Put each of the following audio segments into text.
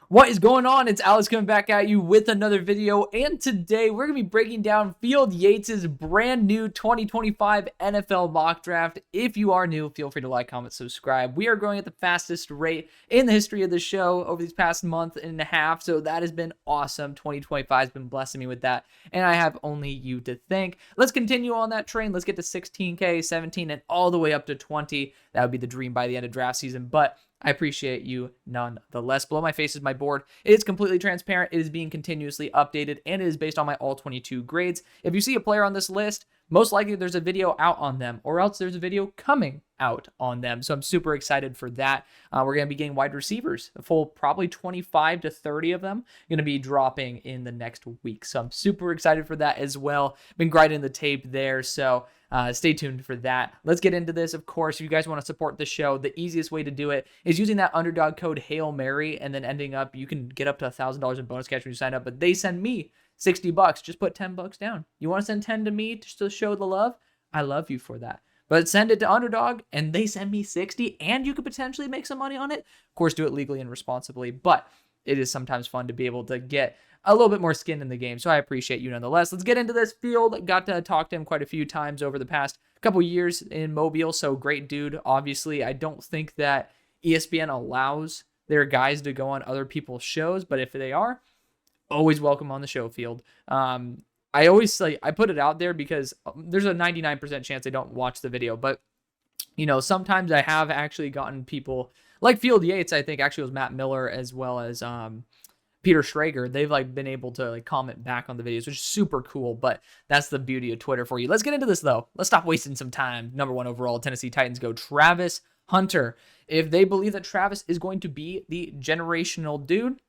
What is going on? It's Alex coming back at you with another video, and today we're going to be breaking down Field Yates' brand new 2025 NFL mock draft. If you are new, feel free to like, comment, subscribe. We are growing at the fastest rate in the history of the show over these past month and a half, so that has been awesome. 2025 has been blessing me with that, and I have only you to thank. Let's continue on that train. Let's get to 16K, 17, and all the way up to 20. That would be the dream by the end of draft season, but I appreciate you nonetheless. Below my face is my board. It is completely transparent. It is being continuously updated, and it is based on my all 22 grades. If you see a player on this list, most likely there's a video out on them, or else there's a video coming out on them. So I'm super excited for that. We're going to be getting wide receivers, a full probably 25 to 30 of them, going to be dropping in the next week. So I'm super excited for that as well. Been grinding the tape there, so stay tuned for that. Let's get into this. Of course, if you guys want to support the show, the easiest way to do it is using that underdog code HAILMARY, and then ending up, you can get up to $1,000 in bonus cash when you sign up, but they send me $60. Just put $10 down. You want to send 10 to me just to show the love? I love you for that. But send it to Underdog, and they send me 60, and you could potentially make some money on it. Of course, do it legally and responsibly, but it is sometimes fun to be able to get a little bit more skin in the game, so I appreciate you nonetheless. Let's get into this. Field, got to talk to him quite a few times over the past couple years in Mobile, so great dude. Obviously, I don't think that ESPN allows their guys to go on other people's shows, but if they are, always welcome on the show, Field. I always I put it out there because there's a 99% chance they don't watch the video, but sometimes I have actually gotten people like Field Yates. I think actually it was Matt Miller as well as Peter Schrager. They've been able to comment back on the videos, which is super cool, but that's the beauty of Twitter for you. Let's get into this though. Let's stop wasting some time. Number 1 overall, Tennessee Titans go Travis Hunter. If they believe that Travis is going to be the generational dude,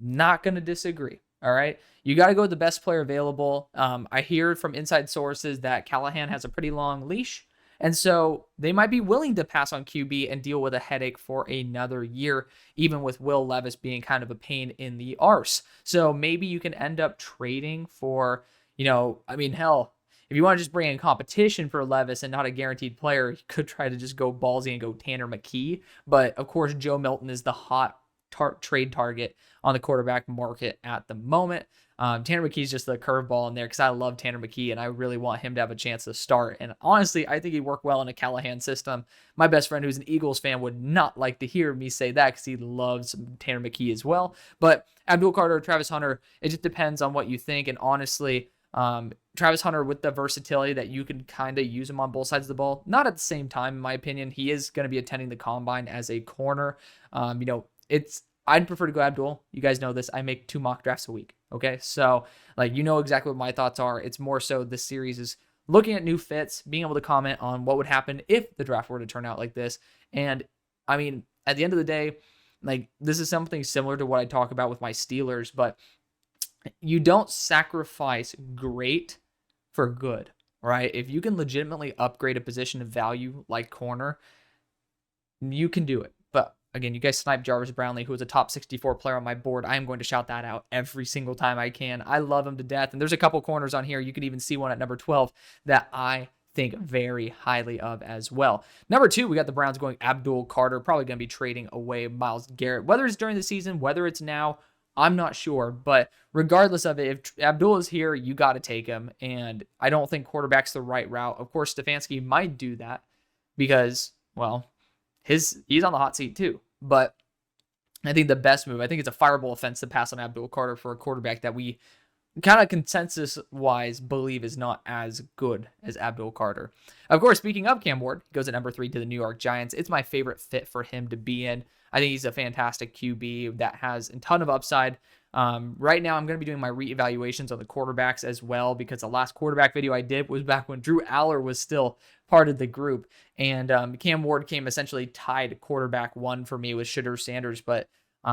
not going to disagree. All right. You got to go with the best player available. I hear from inside sources that Callahan has a pretty long leash, and so they might be willing to pass on QB and deal with a headache for another year, even with Will Levis being kind of a pain in the arse. So maybe you can end up trading for, hell, if you want to just bring in competition for Levis and not a guaranteed player, you could try to just go ballsy and go Tanner McKee. But of course, Joe Milton is the hot trade target on the quarterback market at the moment. Tanner McKee's just the curveball in there because I love Tanner McKee and I really want him to have a chance to start. And honestly, I think he'd work well in a Callahan system. My best friend who's an Eagles fan would not like to hear me say that because he loves Tanner McKee as well. But Abdul Carter, Travis Hunter, it just depends on what you think. And honestly, Travis Hunter with the versatility that you can kind of use him on both sides of the ball, not at the same time, in my opinion. He is going to be attending the combine as a corner. I'd prefer to go Abdul. You guys know this. I make 2 mock drafts a week. Okay. So exactly what my thoughts are. It's more so this series is looking at new fits, being able to comment on what would happen if the draft were to turn out like this. And at the end of the day, this is something similar to what I talk about with my Steelers, but you don't sacrifice great for good, right? If you can legitimately upgrade a position of value like corner, you can do it. But again, you guys sniped Jarvis Brownlee, who is a top 64 player on my board. I am going to shout that out every single time I can. I love him to death. And there's a couple corners on here. You can even see one at number 12 that I think very highly of as well. Number 2, we got the Browns going Abdul Carter, probably going to be trading away Myles Garrett. Whether it's during the season, whether it's now, I'm not sure. But regardless of it, if Abdul is here, you got to take him. And I don't think quarterback's the right route. Of course, Stefanski might do that because, he's on the hot seat too. But I think the best move, I think it's a fireable offense to pass on Abdul Carter for a quarterback that we kind of consensus-wise believe is not as good as Abdul Carter. Of course, speaking of Cam Ward, he goes at number 3 to the New York Giants. It's my favorite fit for him to be in. I think he's a fantastic QB that has a ton of upside. Right now, I'm going to be doing my reevaluations on the quarterbacks as well because the last quarterback video I did was back when Drew Aller was still part of the group. And Cam Ward came essentially tied quarterback 1 for me with Shedeur Sanders. But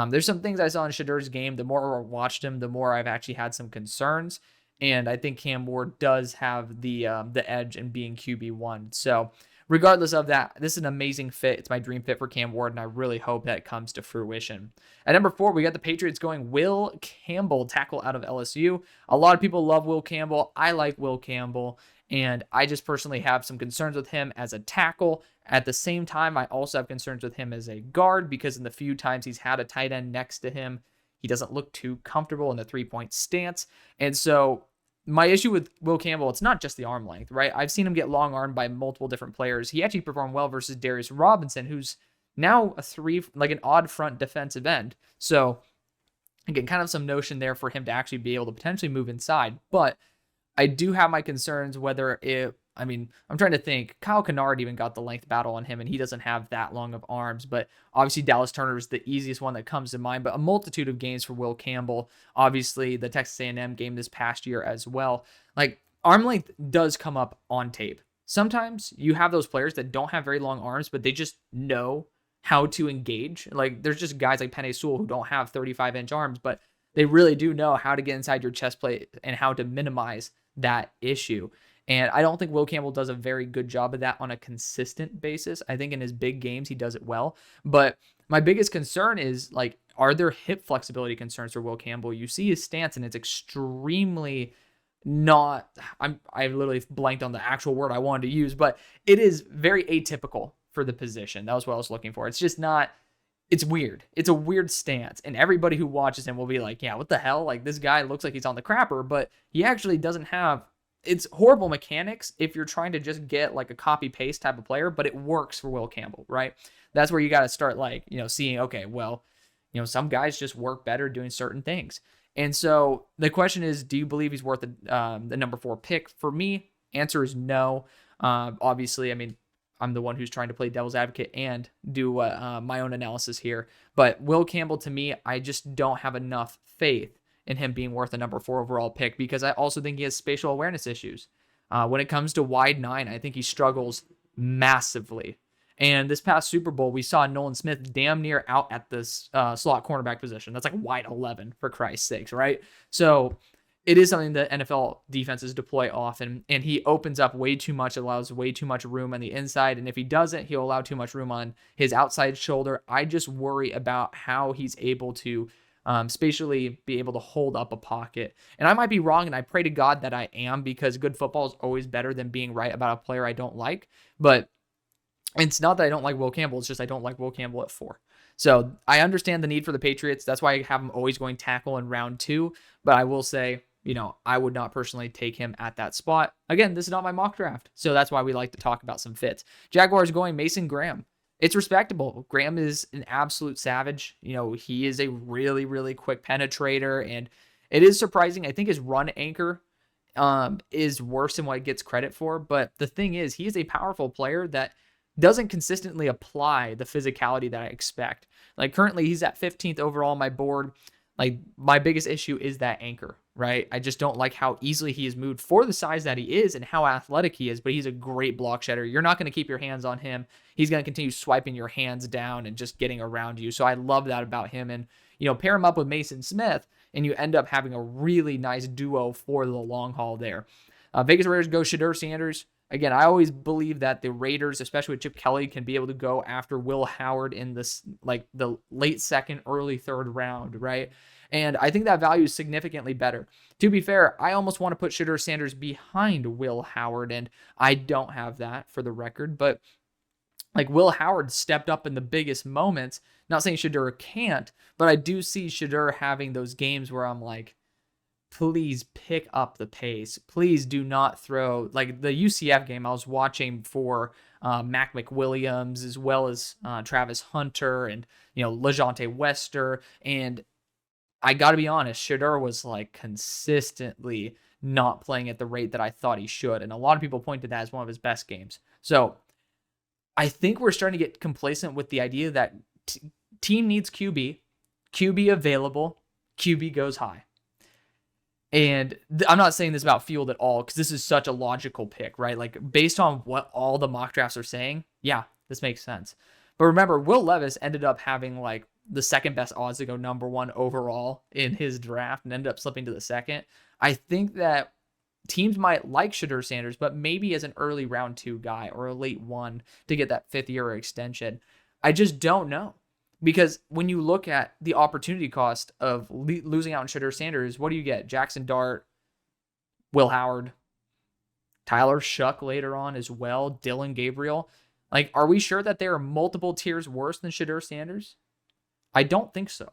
there's some things I saw in Shedeur's game. The more I watched him, the more I've actually had some concerns. And I think Cam Ward does have the edge in being QB1. So regardless of that, this is an amazing fit. It's my dream fit for Cam Ward, and I really hope that comes to fruition. At number 4, we got the Patriots going Will Campbell, tackle out of LSU. A lot of people love Will Campbell. I like Will Campbell. And I just personally have some concerns with him as a tackle. At the same time, I also have concerns with him as a guard because in the few times he's had a tight end next to him, he doesn't look too comfortable in the 3-point stance. And so my issue with Will Campbell, it's not just the arm length, right? I've seen him get long armed by multiple different players. He actually performed well versus Darius Robinson, who's now an odd front defensive end. So again, kind of some notion there for him to actually be able to potentially move inside. But I do have my concerns I'm trying to think. Kyle Kennard even got the length battle on him, and he doesn't have that long of arms. But obviously, Dallas Turner is the easiest one that comes to mind. But a multitude of games for Will Campbell. Obviously, the Texas A&M game this past year as well. Like, arm length does come up on tape. Sometimes you have those players that don't have very long arms, but they just know how to engage. Like, there's just guys like Penei Sewell who don't have 35-inch arms, but they really do know how to get inside your chest plate and how to minimize that issue. And I don't think Will Campbell does a very good job of that on a consistent basis. I think in his big games, he does it well. But my biggest concern is, like, are there hip flexibility concerns for Will Campbell? You see his stance, and it's extremely not, I literally blanked on the actual word I wanted to use, but it is very atypical for the position. That was what I was looking for. It's just not, it's weird. It's a weird stance. And everybody who watches him will be like, yeah, what the hell? Like, this guy looks like he's on the crapper, but he actually doesn't have, it's horrible mechanics if you're trying to just get like a copy paste type of player, but it works for Will Campbell, right? That's where you got to start, like, seeing, okay, well, some guys just work better doing certain things. And so the question is, do you believe he's worth the number 4 pick? For me, answer is no. Obviously, I'm the one who's trying to play devil's advocate and do my own analysis here. But Will Campbell, to me, I just don't have enough faith in him being worth a number 4 overall pick because I also think he has spatial awareness issues. When it comes to wide 9, I think he struggles massively. And this past Super Bowl, we saw Nolan Smith damn near out at this slot cornerback position. That's like wide 11, for Christ's sakes, right? So it is something that NFL defenses deploy often, and he opens up way too much, allows way too much room on the inside, and if he doesn't, he'll allow too much room on his outside shoulder. I just worry about how he's able to spatially be able to hold up a pocket. And I might be wrong, and I pray to God that I am, because good football is always better than being right about a player I don't like. But it's not that I don't like Will Campbell, it's just I don't like Will Campbell at 4. So I understand the need for the Patriots. That's why I have him always going tackle in round 2. But I will say, I would not personally take him at that spot. Again, this is not my mock draft, so that's why we like to talk about some fits. Jaguars going Mason Graham. It's respectable. Graham is an absolute savage. He is a really, really quick penetrator, and it is surprising. I think his run anchor is worse than what it gets credit for, but the thing is, he is a powerful player that doesn't consistently apply the physicality that I expect. Like, currently, he's at 15th overall on my board. Like, my biggest issue is that anchor, right? I just don't like how easily he is moved for the size that he is and how athletic he is, but he's a great block shedder. You're not going to keep your hands on him. He's going to continue swiping your hands down and just getting around you. So I love that about him. And, pair him up with Mason Smith, and you end up having a really nice duo for the long haul there. Vegas Raiders go Shedeur Sanders. Again, I always believe that the Raiders, especially with Chip Kelly, can be able to go after Will Howard in this, like, the late second, early third round, right? And I think that value is significantly better. To be fair, I almost want to put Shedeur Sanders behind Will Howard, and I don't have that for the record. But, like, Will Howard stepped up in the biggest moments. Not saying Shedeur can't, but I do see Shedeur having those games where I'm like, please pick up the pace. Please do not throw, like the UCF game I was watching for Mac McWilliams, as well as Travis Hunter and, LaJohntay Wester. And I got to be honest, Shedeur was like consistently not playing at the rate that I thought he should. And a lot of people point to that as one of his best games. So I think we're starting to get complacent with the idea that team needs QB available, QB goes high. And I'm not saying this about Field at all, because this is such a logical pick, right? Like, based on what all the mock drafts are saying, yeah, this makes sense. But remember, Will Levis ended up having like the second best odds to go number 1 overall in his draft and ended up slipping to the second. I think that teams might like Shedeur Sanders, but maybe as an early round 2 guy or a late 1 to get that 5th year extension. I just don't know. Because when you look at the opportunity cost of losing out on Shedeur Sanders, what do you get? Jackson Dart, Will Howard, Tyler Shuck later on as well, Dylan Gabriel. Like, are we sure that they are multiple tiers worse than Shedeur Sanders? I don't think so.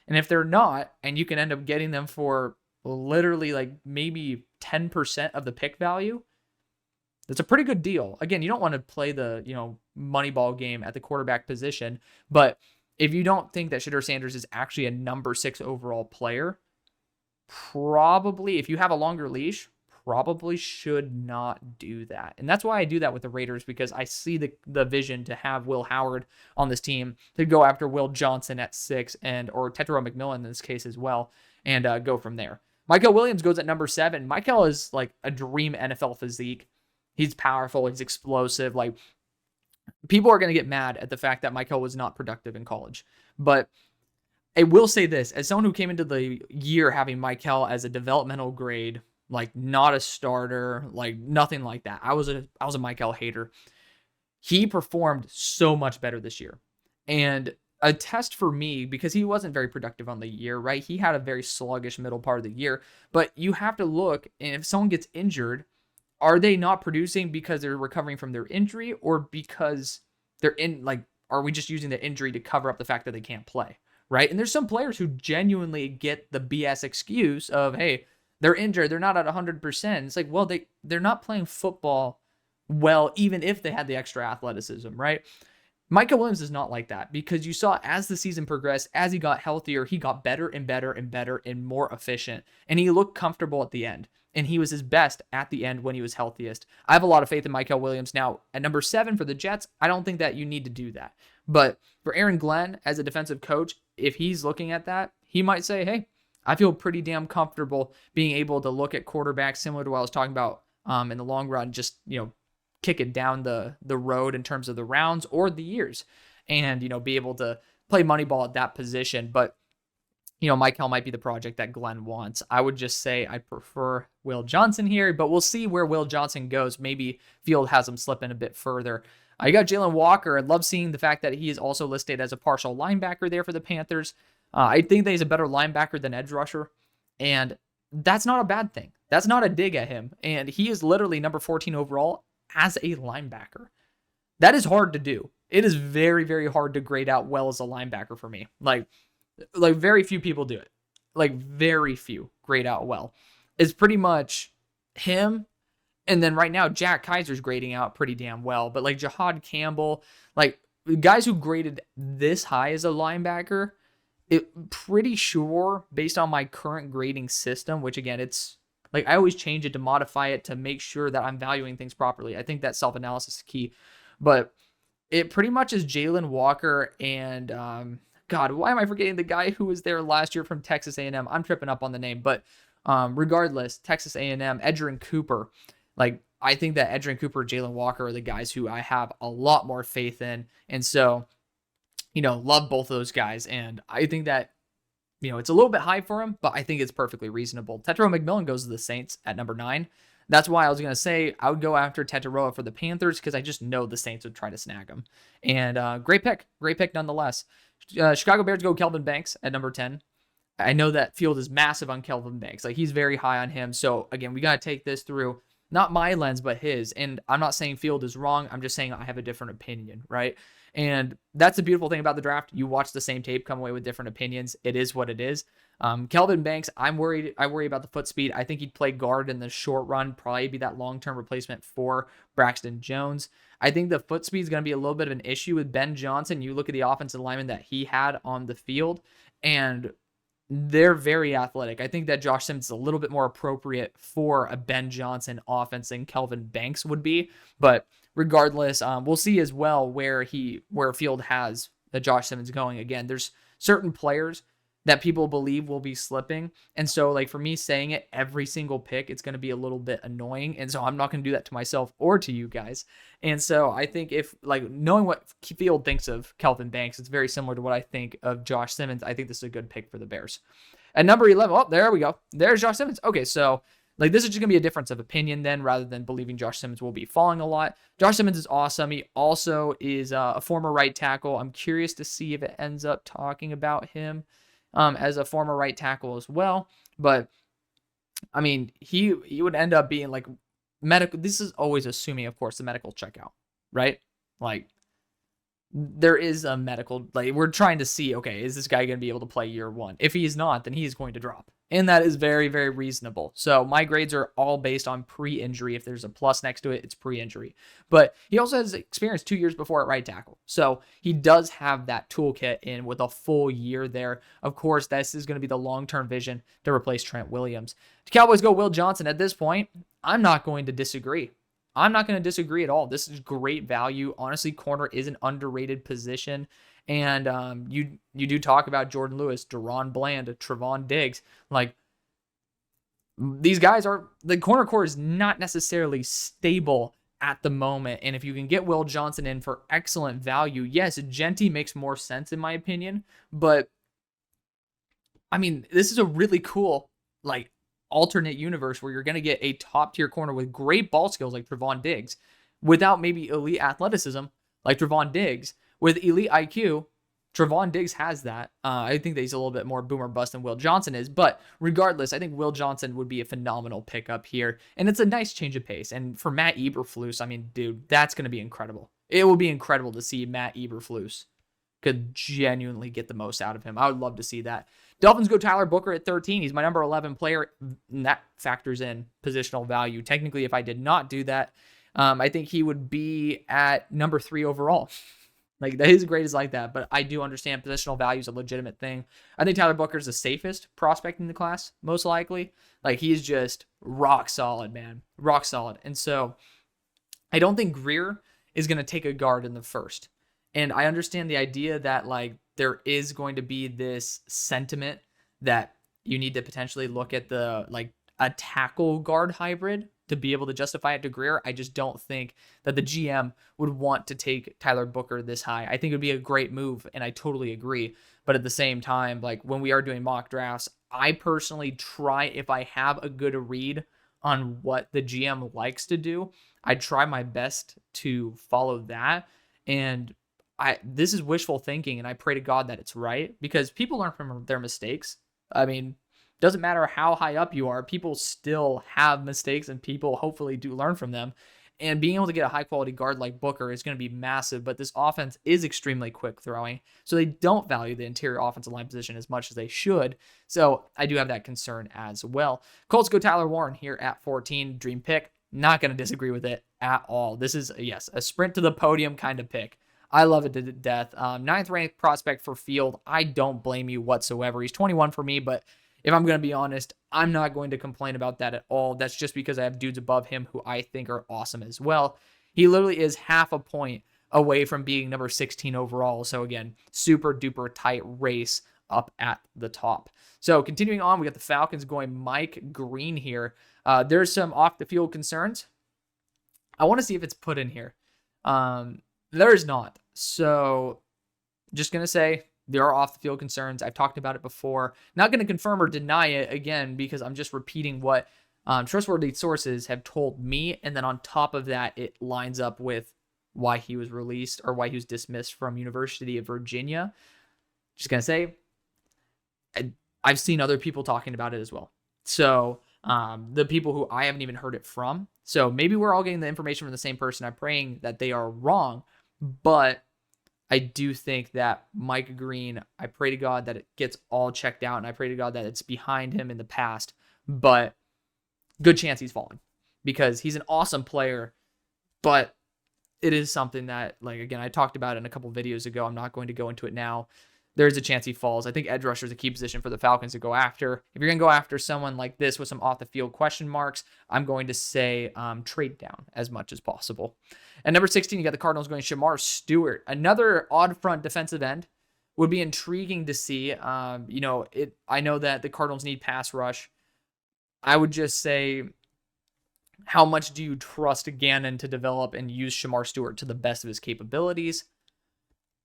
And if they're not, and you can end up getting them for literally like maybe 10% of the pick value, that's a pretty good deal. Again, you don't want to play the, money ball game at the quarterback position, but if you don't think that Shedeur Sanders is actually a number 6 overall player, probably, if you have a longer leash, probably should not do that. And that's why I do that with the Raiders, because I see the vision to have Will Howard on this team, to go after Will Johnson at 6 or Tetairoa McMillan in this case as well, and go from there. Michael Williams goes at number 7. Michael is like a dream NFL physique. He's powerful. He's explosive. Like, people are going to get mad at the fact that Michael was not productive in college. But I will say this, as someone who came into the year having Michael as a developmental grade, like not a starter, like nothing like that. I was a Michael hater. He performed so much better this year. And a test for me, because he wasn't very productive on the year, right? He had a very sluggish middle part of the year. But you have to look, and if someone gets injured, are they not producing because they're recovering from their injury, or because are we just using the injury to cover up the fact that they can't play, right? And there's some players who genuinely get the BS excuse of, hey, they're injured, they're not at 100%. It's like, well, they're not playing football well, even if they had the extra athleticism, right? Michael Williams is not like that, because you saw as the season progressed, as he got healthier, he got better and better and better and more efficient, and he looked comfortable at the end. And he was his best at the end when he was healthiest. I have a lot of faith in Michael Williams. Now, at number 7 for the Jets, I don't think that you need to do that. But for Aaron Glenn, as a defensive coach, if he's looking at that, he might say, hey, I feel pretty damn comfortable being able to look at quarterbacks similar to what I was talking about in the long run, just, kick it down the road in terms of the rounds or the years, and, be able to play money ball at that position. But Michael might be the project that Glenn wants. I would just say I prefer Will Johnson here, but we'll see where Will Johnson goes. Maybe Field has him slipping a bit further. I got Jalen Walker. I love seeing the fact that he is also listed as a partial linebacker there for the Panthers. I think that he's a better linebacker than edge rusher, and that's not a bad thing. That's not a dig at him, and he is literally number 14 overall as a linebacker. That is hard to do. It is very, very hard to grade out well as a linebacker for me. Like very few people do it. Like very few grade out well. It's pretty much him. And then right now, Jack Kaiser's grading out pretty damn well. But like Jahad Campbell, like guys who graded this high as a linebacker, pretty sure based on my current grading system, which again, it's like I always change it to modify it to make sure that I'm valuing things properly. I think that self-analysis is key. But it pretty much is Jalen Walker and God, why am I forgetting the guy who was there last year from Texas A&M? I'm tripping up on the name, but regardless, Texas A&M, Edgerrin Cooper. Like, I think that Edgerrin Cooper, Jalen Walker are the guys who I have a lot more faith in. And so, love both of those guys. And I think that, it's a little bit high for him, but I think it's perfectly reasonable. Tetairoa McMillan goes to the Saints at number 9. That's why I was going to say I would go after Tetairoa for the Panthers, because I just know the Saints would try to snag him. And great pick nonetheless. Chicago Bears go Kelvin Banks at number 10. I know that Field is massive on Kelvin Banks. Like, he's very high on him. So again, we got to take this through not my lens, but his. And I'm not saying Field is wrong. I'm just saying I have a different opinion, right? And that's the beautiful thing about the draft. You watch the same tape, come away with different opinions. It is what it is. Kelvin Banks, I worry about the foot speed. I think he'd play guard in the short run, probably be that long-term replacement for Braxton Jones. I think the foot speed is going to be a little bit of an issue with Ben Johnson. You look at the offensive lineman that he had on the field, and they're very athletic. I think that Josh Simmons is a little bit more appropriate for a Ben Johnson offense than Kelvin Banks would be. But regardless, we'll see as well where Field has the Josh Simmons going. Again, there's certain players that people believe will be slipping. And so, like, for me saying it every single pick, it's going to be a little bit annoying. And so I'm not going to do that to myself or to you guys. And so I think if, like, knowing what Field thinks of Kelvin Banks, it's very similar to what I think of Josh Simmons. I think this is a good pick for the Bears. At number 11, oh, there we go. There's Josh Simmons. Okay, so, like, this is just going to be a difference of opinion then, rather than believing Josh Simmons will be falling a lot. Josh Simmons is awesome. He also is a former right tackle. I'm curious to see if it ends up talking about him as a former right tackle as well. But, I mean, he would end up being, like, medical, this is always assuming, of course, the medical checkout, right? Like, there is a medical, like, we're trying to see, okay, is this guy going to be able to play year one? If he's not, then he's going to drop. And that is very, very reasonable. So my grades are all based on pre-injury. If there's a plus next to it, it's pre-injury. But he also has experience 2 years before at right tackle. So he does have that toolkit in with a full year there. Of course, this is going to be the long-term vision to replace Trent Williams. The Cowboys go Will Johnson. At this point, I'm not going to disagree. I'm not going to disagree at all. This is great value. Honestly, corner is an underrated position. And you do talk about Jordan Lewis, Deron Bland, Trevon Diggs. Like, these guys are, the corner core is not necessarily stable at the moment. And if you can get Will Johnson in for excellent value, yes, Genty makes more sense in my opinion. But I mean, this is a really cool, like, alternate universe where you're going to get a top tier corner with great ball skills like Trevon Diggs without maybe elite athleticism like Trevon Diggs. With elite IQ, Trevon Diggs has that. I think that he's a little bit more boomer bust than Will Johnson is. But regardless, I think Will Johnson would be a phenomenal pickup here. And it's a nice change of pace. And for Matt Eberflus, I mean, dude, that's going to be incredible. It will be incredible to see Matt Eberflus could genuinely get the most out of him. I would love to see that. Dolphins go Tyler Booker at 13. He's my number 11 player. And that factors in positional value. Technically, if I did not do that, I think he would be at number 3 overall. Like, his grade is like that, but I do understand positional value is a legitimate thing. I think Tyler Booker is the safest prospect in the class, most likely. Like, he's just rock solid, man. Rock solid. And so I don't think Greer is going to take a guard in the first. And I understand the idea that, like, there is going to be this sentiment that you need to potentially look at the, like, a tackle guard hybrid to be able to justify it to Greer. I just don't think that the GM would want to take Tyler Booker this high. I think it would be a great move, and I totally agree. But at the same time, like, when we are doing mock drafts, I personally try, if I have a good read on what the GM likes to do, I try my best to follow that. And this is wishful thinking, and I pray to God that it's right, because people learn from their mistakes. I mean, doesn't matter how high up you are, people still have mistakes, and people hopefully do learn from them. And being able to get a high quality guard like Booker is going to be massive, but this offense is extremely quick throwing, so they don't value the interior offensive line position as much as they should. So I do have that concern as well. Colts go Tyler Warren here at 14, dream pick. Not going to disagree with it at all. This is, yes, a sprint to the podium kind of pick. I love it to death. 9th ranked prospect for Field. I don't blame you whatsoever. He's 21 for me, but if I'm going to be honest, I'm not going to complain about that at all. That's just because I have dudes above him who I think are awesome as well. He literally is half a point away from being number 16 overall. So again, super duper tight race up at the top. So continuing on, we got the Falcons going Mike Green here. There's some off the field concerns. I want to see if it's put in here. There is not. So just going to say, there are off-the-field concerns. I've talked about it before. Not going to confirm or deny it again, because I'm just repeating what trustworthy sources have told me. And then on top of that, it lines up with why he was released or why he was dismissed from University of Virginia. Just going to say, I've seen other people talking about it as well. So the people who I haven't even heard it from. So maybe we're all getting the information from the same person. I'm praying that they are wrong, but I do think that Mike Green, I pray to God that it gets all checked out, and I pray to God that it's behind him in the past, but good chance he's falling, because he's an awesome player, but it is something that, like, again, I talked about it in a couple videos ago. I'm not going to go into it now. There's a chance he falls. I think edge rusher is a key position for the Falcons to go after. If you're going to go after someone like this with some off-the-field question marks, I'm going to say trade down as much as possible. At number 16, you got the Cardinals going Shedeur Sanders, another odd front defensive end. Would be intriguing to see. I know that the Cardinals need pass rush. I would just say, how much do you trust Gannon to develop and use Shedeur Sanders to the best of his capabilities?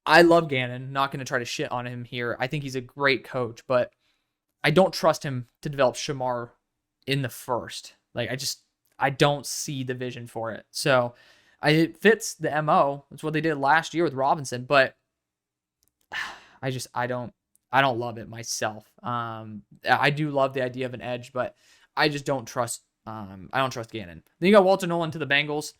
I love Gannon. Not going to try to shit on him here. I think he's a great coach, but I don't trust him to develop Shamar in the first. Like, I don't see the vision for it. So it fits the MO. It's what they did last year with Robinson, but I don't love it myself. I do love the idea of an edge, but I just don't trust I don't trust Gannon. Then you got Walter Nolan to the Bengals.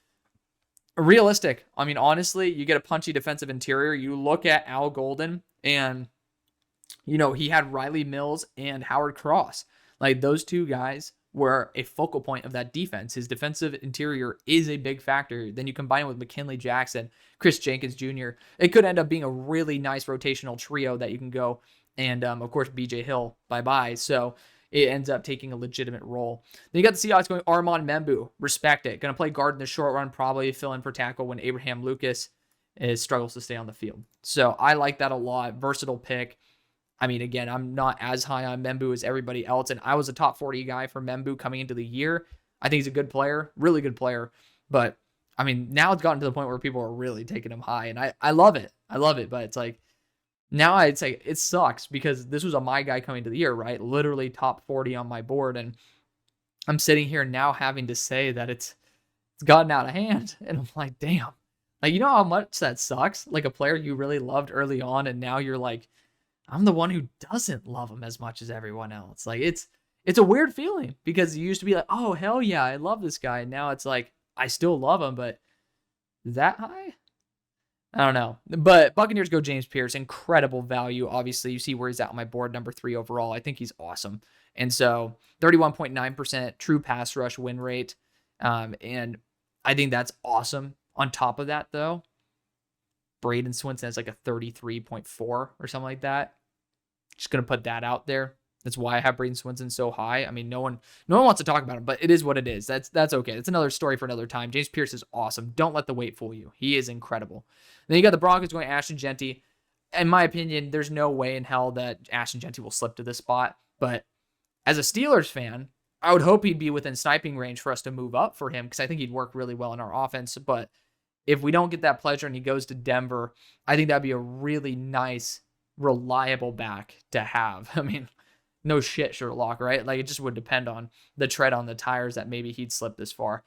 Realistic. I mean, honestly, you get a punchy defensive interior. You look at Al Golden, and, he had Riley Mills and Howard Cross. Like, those two guys were a focal point of that defense. His defensive interior is a big factor. Then you combine it with McKinley Jackson, Chris Jenkins Jr. It could end up being a really nice rotational trio that you can go. And, of course, BJ Hill, bye-bye. So it ends up taking a legitimate role. Then you got the Seahawks going Armand Membu. Respect it. Going to play guard in the short run, probably fill in for tackle when Abraham Lucas struggles to stay on the field. So I like that a lot. Versatile pick. I mean, again, I'm not as high on Membu as everybody else, and I was a top 40 guy for Membu coming into the year. I think he's a good player, really good player. But, I mean, now it's gotten to the point where people are really taking him high, and I love it. I love it, but it's like, now I'd say it sucks because this was my guy coming to the year, right? Literally top 40 on my board, and I'm sitting here now having to say that it's gotten out of hand, and I'm like, damn. Like, you know how much that sucks? Like, a player you really loved early on, and now you're like, I'm the one who doesn't love him as much as everyone else. Like, it's a weird feeling because you used to be like, oh, hell yeah, I love this guy. And now it's like, I still love him, but that high? I don't know. But Buccaneers go James Pierce. Incredible value. Obviously, you see where he's at on my board, number 3 overall. I think he's awesome. And so 31.9% true pass rush win rate. And I think that's awesome. On top of that, though, Braden Swinson has like a 33.4 or something like that. Just going to put that out there. That's why I have Braden Swinson so high. I mean, no one wants to talk about him, but it is what it is. That's okay. That's another story for another time. James Pierce is awesome. Don't let the weight fool you. He is incredible. Then you got the Broncos going Ashton Jeanty. In my opinion, there's no way in hell that Ashton Jeanty will slip to this spot. But as a Steelers fan, I would hope he'd be within sniping range for us to move up for him because I think he'd work really well in our offense. But if we don't get that pleasure and he goes to Denver, I think that'd be a really nice, reliable back to have. I mean, no shit, Sherlock, right? Like, it just would depend on the tread on the tires that maybe he'd slip this far.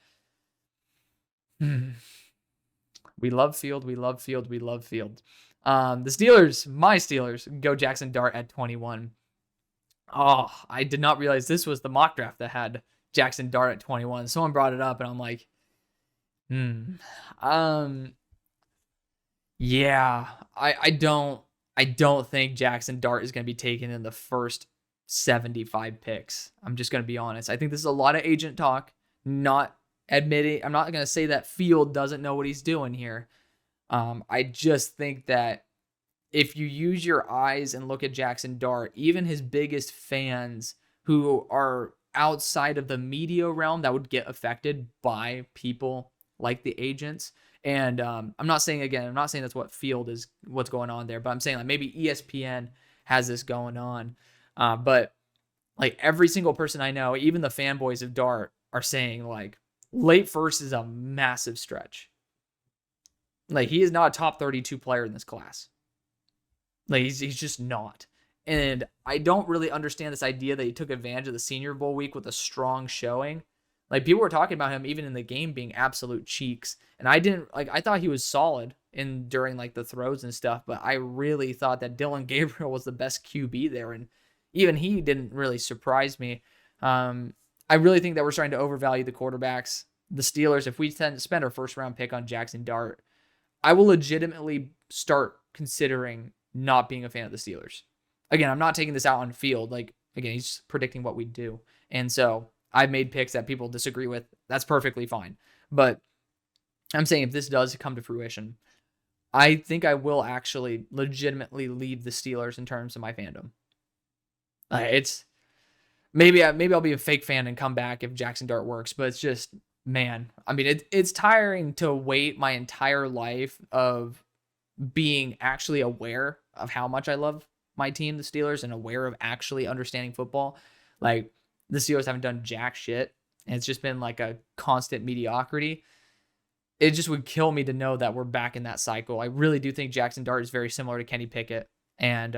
We love Field. We love Field. We love Field. The Steelers, my Steelers, go Jackson Dart at 21. Oh, I did not realize this was the mock draft that had Jackson Dart at 21. Someone brought it up, and I'm like, yeah, I don't think Jackson Dart is going to be taken in the first 75 picks. I'm just going to be honest. I think this is a lot of agent talk, not admitting. I'm not going to say that Field doesn't know what he's doing here. I just think that if you use your eyes and look at Jackson Dart, even his biggest fans who are outside of the media realm that would get affected by people like the agents. And I'm not saying that's what Field is, what's going on there, but I'm saying like maybe ESPN has this going on. But like every single person I know, even the fanboys of Dart are saying like late first is a massive stretch. Like he is not a top 32 player in this class. Like he's just not. And I don't really understand this idea that he took advantage of the Senior Bowl week with a strong showing. Like people were talking about him even in the game being absolute cheeks. And I thought he was solid during like the throws and stuff, but I really thought that Dylan Gabriel was the best QB there. And even he didn't really surprise me. I really think that we're starting to overvalue the quarterbacks. The Steelers, if we spend our first round pick on Jackson Dart, I will legitimately start considering not being a fan of the Steelers. Again, I'm not taking this out on Field. Like, again, he's predicting what we do. And so I've made picks that people disagree with. That's perfectly fine. But I'm saying if this does come to fruition, I think I will actually legitimately leave the Steelers in terms of my fandom. It's maybe I'll be a fake fan and come back if Jackson Dart works, but it's just, man, I mean, it's tiring to wait my entire life of being actually aware of how much I love my team, the Steelers, and aware of actually understanding football. Like, the Steelers haven't done jack shit, and it's just been like a constant mediocrity. It just would kill me to know that we're back in that cycle. I really do think Jackson Dart is very similar to Kenny Pickett, and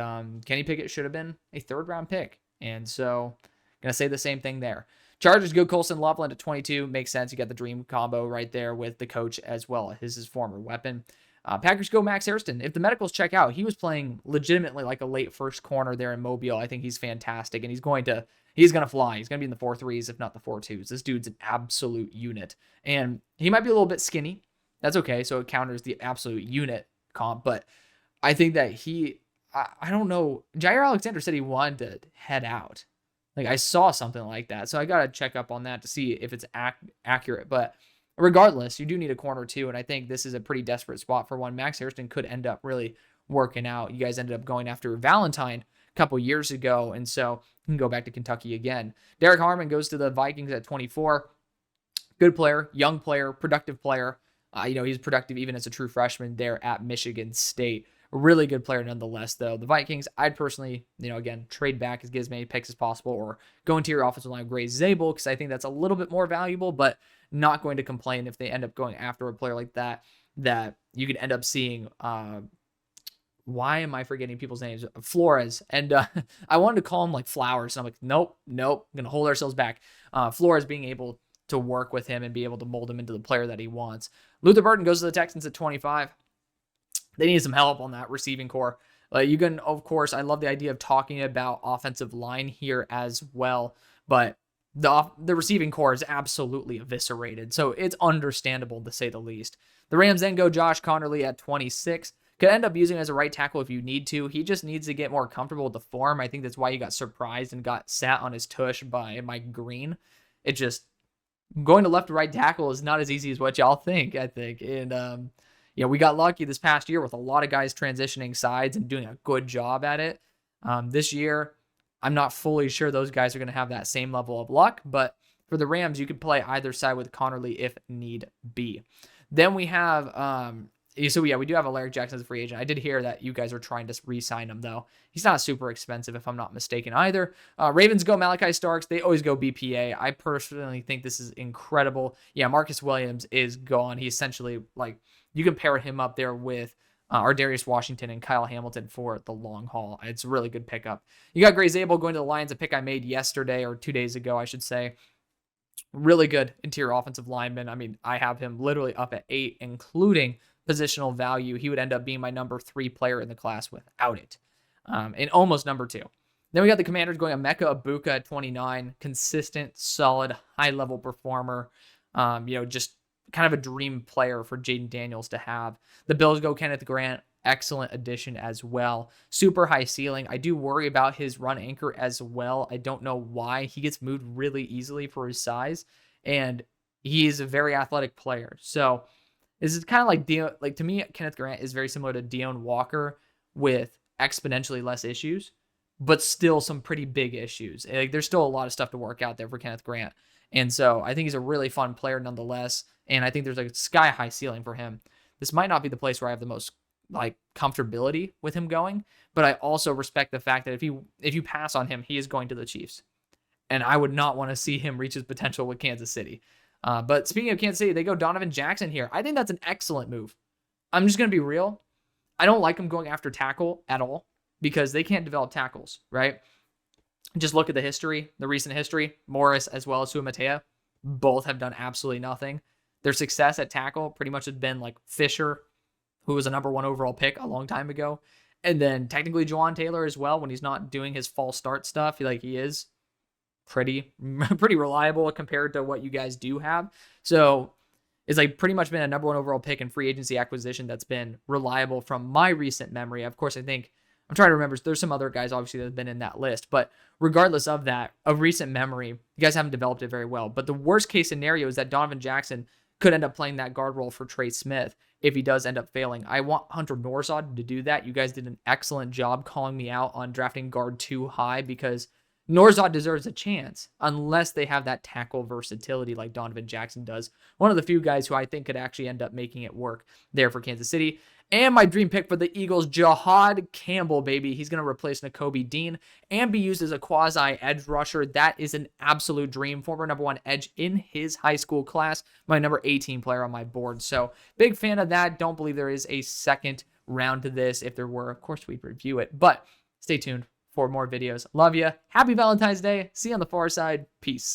Kenny Pickett should have been a third-round pick, and so I'm going to say the same thing there. Chargers go Colson Loveland at 22. Makes sense. You got the dream combo right there with the coach as well. His former weapon. Packers go Max Hairston. If the medicals check out, he was playing legitimately like a late first corner there in Mobile. I think he's fantastic, and he's going to fly. He's going to be in the 4.3s, if not the 4.2s. This dude's an absolute unit, and he might be a little bit skinny. That's okay. So it counters the absolute unit comp, but I think that I don't know. Jair Alexander said he wanted to head out. Like, I saw something like that. So I got to check up on that to see if it's accurate. But regardless, you do need a corner too. And I think this is a pretty desperate spot for one. Max Hairston could end up really working out. You guys ended up going after Valentine a couple years ago. And so you can go back to Kentucky again. Derek Harmon goes to the Vikings at 24. Good player, young player, productive player. He's productive even as a true freshman there at Michigan State. A really good player nonetheless, though. The Vikings, I'd personally, again, trade back as get as many picks as possible or go into your offensive line with Gray Zabel because I think that's a little bit more valuable, but not going to complain if they end up going after a player like that you could end up seeing. Why am I forgetting people's names? Flores. And I wanted to call him like Flowers. And I'm like, nope. I'm going to hold ourselves back. Flores being able to work with him and be able to mold him into the player that he wants. Luther Burden goes to the Texans at 25. They need some help on that receiving core. You can, of course, I love the idea of talking about offensive line here as well, but the receiving core is absolutely eviscerated, so it's understandable to say the least. The Rams then go Josh Connerly at 26. Could end up using him as a right tackle if you need to. He just needs to get more comfortable with the form. I think that's why he got surprised and got sat on his tush by Mike Green. It just, going to left to right tackle is not as easy as what y'all think, I think. And, we got lucky this past year with a lot of guys transitioning sides and doing a good job at it. This year, I'm not fully sure those guys are going to have that same level of luck, but for the Rams, you could play either side with Connerly if need be. Then we have, we do have Alaric Jackson as a free agent. I did hear that you guys are trying to re-sign him, though. He's not super expensive, if I'm not mistaken, either. Ravens go Malachi Starks. They always go BPA. I personally think this is incredible. Yeah, Marcus Williams is gone. He essentially, you can pair him up there with Ardarius Washington and Kyle Hamilton for the long haul. It's a really good pickup. You got Gray Zabel going to the Lions, a pick I made yesterday or 2 days ago, I should say. Really good interior offensive lineman. I mean, I have him literally up at 8, including positional value. He would end up being my number 3 player in the class without it, and almost number 2. Then we got the Commanders going Emeka Egbuka at 29. Consistent, solid, high-level performer. Just kind of a dream player for Jaden Daniels to have. The Bills go Kenneth Grant. Excellent addition as well. Super high ceiling. I do worry about his run anchor as well. I don't know why. He gets moved really easily for his size, and he's a very athletic player. So this is kind of like to me, Kenneth Grant is very similar to Deone Walker with exponentially less issues, but still some pretty big issues. There's still a lot of stuff to work out there for Kenneth Grant. And so I think he's a really fun player nonetheless. And I think there's a sky high ceiling for him. This might not be the place where I have the most comfortability with him going, but I also respect the fact that if you pass on him, he is going to the Chiefs. And I would not want to see him reach his potential with Kansas City. But speaking of Kansas City, they go Donovan Jackson here. I think that's an excellent move. I'm just going to be real. I don't like him going after tackle at all because they can't develop tackles, right? Just look at the recent history. Morris as well as Suamatea, both have done absolutely nothing. Their success at tackle pretty much has been like Fisher, who was a number 1 overall pick a long time ago. And then technically Juwan Taylor as well, when he's not doing his false start stuff. He is pretty reliable compared to what you guys do have. So it's pretty much been a number 1 overall pick and free agency acquisition that's been reliable from my recent memory. Of course, I think I'm trying to remember. There's some other guys, obviously, that have been in that list. But regardless of that, of recent memory, you guys haven't developed it very well. But the worst case scenario is that Donovan Jackson could end up playing that guard role for Trey Smith if he does end up failing. I want Hunter Norzad to do that. You guys did an excellent job calling me out on drafting guard too high because Norzad deserves a chance unless they have that tackle versatility like Donovan Jackson does. One of the few guys who I think could actually end up making it work there for Kansas City. And my dream pick for the Eagles, Jahad Campbell, baby. He's going to replace Nakobe Dean and be used as a quasi-edge rusher. That is an absolute dream. Former number 1 edge in his high school class. My number 18 player on my board. So big fan of that. Don't believe there is a second round to this. If there were, of course, we'd review it. But stay tuned for more videos. Love you. Happy Valentine's Day. See you on the far side. Peace.